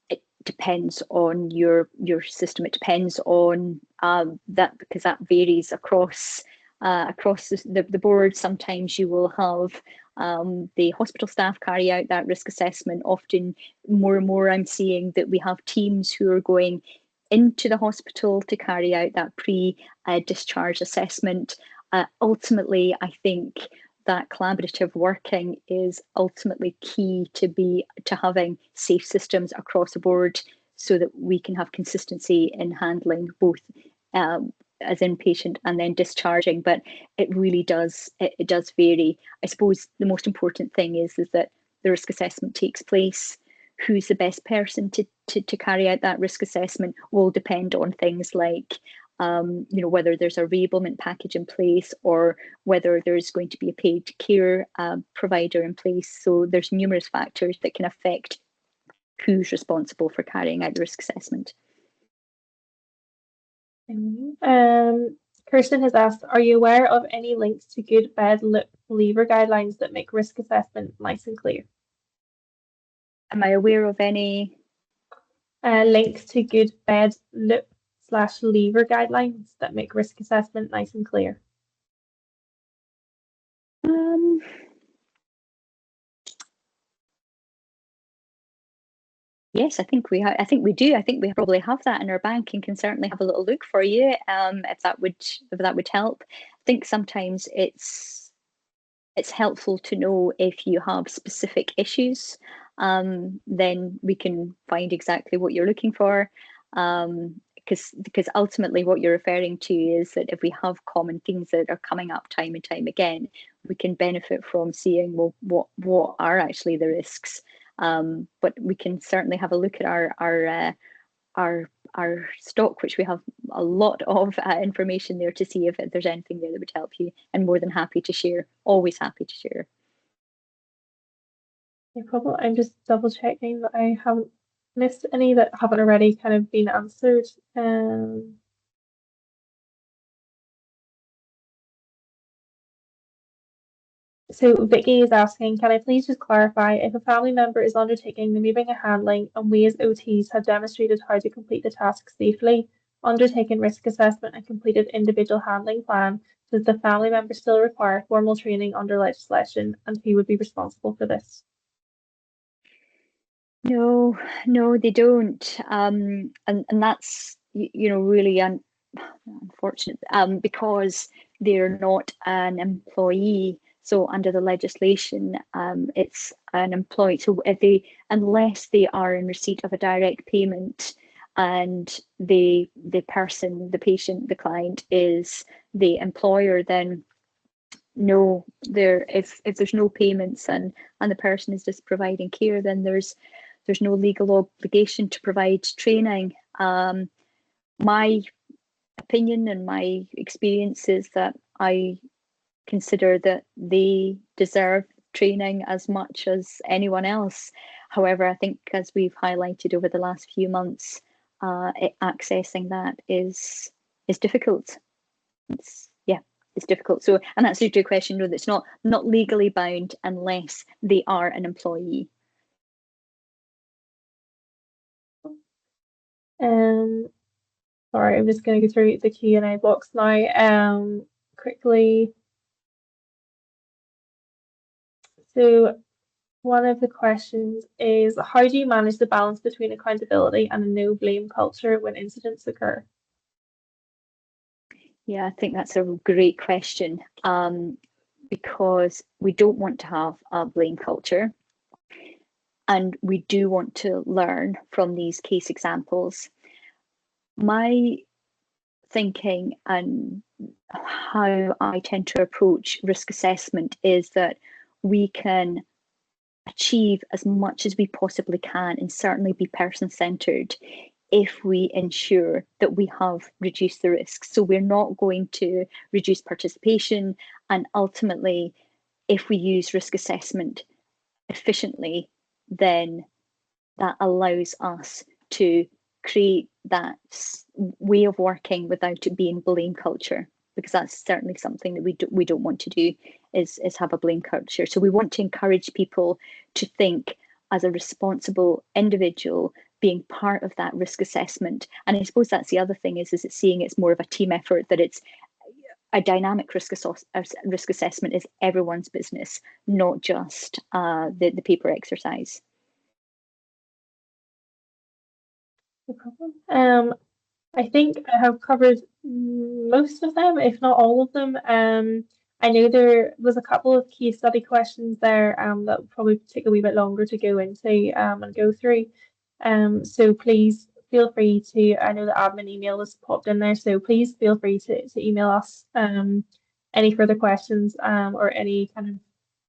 It depends on your system. It depends on that, because that varies across across the board. Sometimes you will have the hospital staff carry out that risk assessment. Often more and more I'm seeing that we have teams who are going into the hospital to carry out that pre-discharge assessment. Ultimately, I think that collaborative working is ultimately key to having safe systems across the board, so that we can have consistency in handling both as inpatient and then discharging. But it really does, it does vary. I suppose the most important thing is that the risk assessment takes place. Who's the best person to carry out that risk assessment will depend on things like whether there's a reablement package in place, or whether there's going to be a paid care provider in place. So there's numerous factors that can affect who's responsible for carrying out the risk assessment. Kirsten has asked, are you aware of any links to good bed lever guidelines that make risk assessment nice and clear? Am I aware of any links to good bed lip/lever guidelines that make risk assessment nice and clear? Yes, I think we do. I think we probably have that in our bank, and can certainly have a little look for you if that would help. I think sometimes it's helpful to know if you have specific issues. Then we can find exactly what you're looking for. Because ultimately what you're referring to is that if we have common themes that are coming up time and time again, we can benefit from seeing, well, what are actually the risks. But we can certainly have a look at our stock, which we have a lot of information there, to see if there's anything there that would help you, and more than happy to share. Always happy to share. No problem. I'm just double checking that I haven't missed any that haven't already kind of been answered. So Vicky is asking, can I please just clarify, if a family member is undertaking the moving and handling, and we as OTs have demonstrated how to complete the task safely, undertaken risk assessment and completed individual handling plan, does the family member still require formal training under legislation, and who would be responsible for this? No, they don't. And that's, really unfortunate, because they're not an employee. So under the legislation, it's an employee. So unless they are in receipt of a direct payment, and the person, the patient, the client is the employer, then no, if there's no payments, and the person is just providing care, then there's no legal obligation to provide training. My opinion and my experience is that I consider that they deserve training as much as anyone else. However, I think, as we've highlighted over the last few months, accessing that is difficult. It's difficult. So, and that's your question. No, that's not legally bound unless they are an employee. Sorry, I'm just going to go through the Q&A box now quickly. So one of the questions is, how do you manage the balance between accountability and a no blame culture when incidents occur? Yeah, I think that's a great question, because we don't want to have a blame culture, and we do want to learn from these case examples. My thinking and how I tend to approach risk assessment is that we can achieve as much as we possibly can, and certainly be person-centered, if we ensure that we have reduced the risks. So we're not going to reduce participation, and ultimately, if we use risk assessment efficiently, then that allows us to create that way of working without it being blame culture, because that's certainly something that we don't want to do, is have a blame culture. So we want to encourage people to think as a responsible individual, being part of that risk assessment. And I suppose that's the other thing, is it's seeing it's more of a team effort, that it's a dynamic risk assessment is everyone's business, not just the paper exercise. No problem. I think I have covered most of them, if not all of them. I know there was a couple of case study questions there that would probably take a wee bit longer to go into and go through. So please feel free to, I know the admin email was popped in there, so please feel free to email us any further questions or any kind of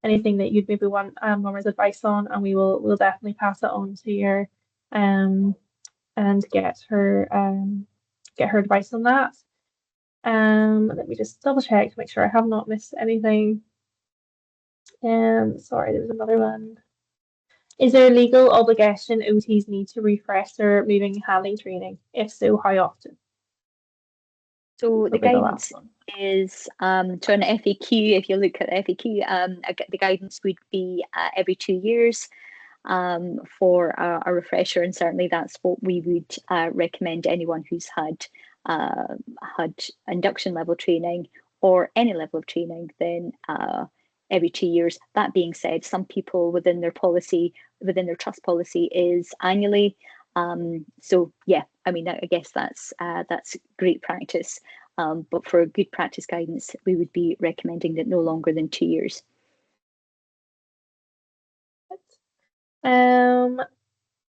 anything that you'd maybe want Norma's advice on, and we'll definitely pass it on to your and get her advice on that. Let me just double check to make sure I have not missed anything. Sorry, there was another one. Is there a legal obligation OTs need to refresh their moving and handling training? If so, how often? So the guidance is so an FAQ. If you look at the FAQ, the guidance would be every 2 years for a refresher, and certainly that's what we would recommend anyone who's had induction level training or any level of training, then every 2 years. That being said, some people within their trust policy is annually. So yeah, I mean, I guess that's great practice. But for good practice guidance, we would be recommending that no longer than 2 years.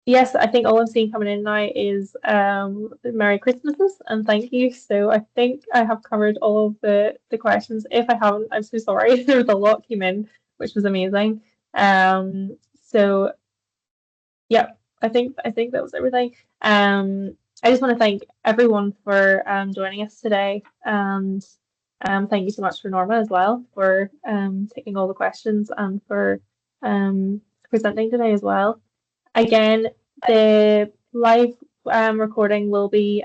Yes, I think all I'm seeing coming in now is Merry Christmases and thank you. So I think I have covered all of the questions. If I haven't, I'm so sorry. There was a lot came in, which was amazing. So yeah, I think that was everything. I just want to thank everyone for joining us today, and thank you so much for Norma as well for taking all the questions and for presenting today as well. Again, the live recording will be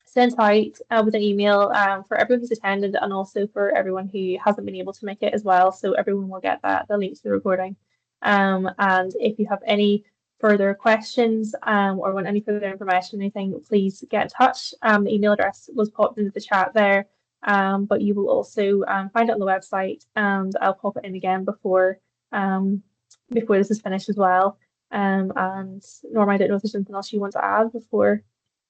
sent out with an email for everyone who's attended and also for everyone who hasn't been able to make it as well. So everyone will get the link to the recording. And if you have any further questions or want any further information, anything, please get in touch. The email address was popped into the chat there, but you will also find it on the website, and I'll pop it in again before this is finished as well. And Norma, I don't know if there's anything else you want to add before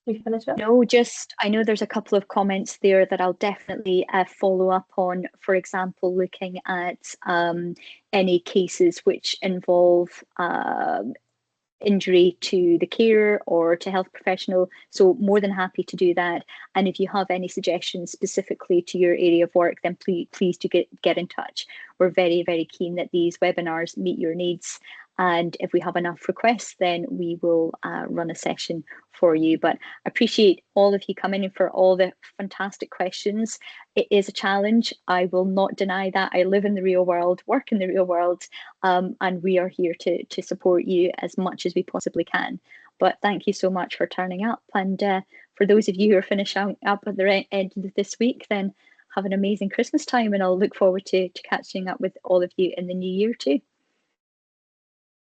we finish up. No, just I know there's a couple of comments there that I'll definitely follow up on. For example, looking at any cases which involve injury to the carer or to health professional. So more than happy to do that. And if you have any suggestions specifically to your area of work, then please do get in touch. We're very, very keen that these webinars meet your needs. And if we have enough requests, then we will run a session for you. But I appreciate all of you coming in for all the fantastic questions. It is a challenge. I will not deny that. I live in the real world, work in the real world, and we are here to support you as much as we possibly can. But thank you so much for turning up. And for those of you who are finishing up at the end of this week, then have an amazing Christmas time, and I'll look forward to catching up with all of you in the new year too.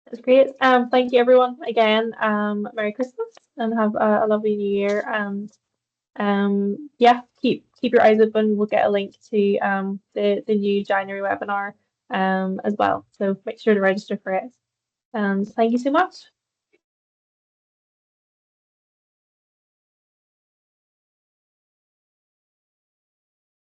That's great. Thank you everyone again. Merry Christmas and have a lovely New Year. And yeah, keep your eyes open. We'll get a link to the new January webinar as well. So make sure to register for it. And thank you so much.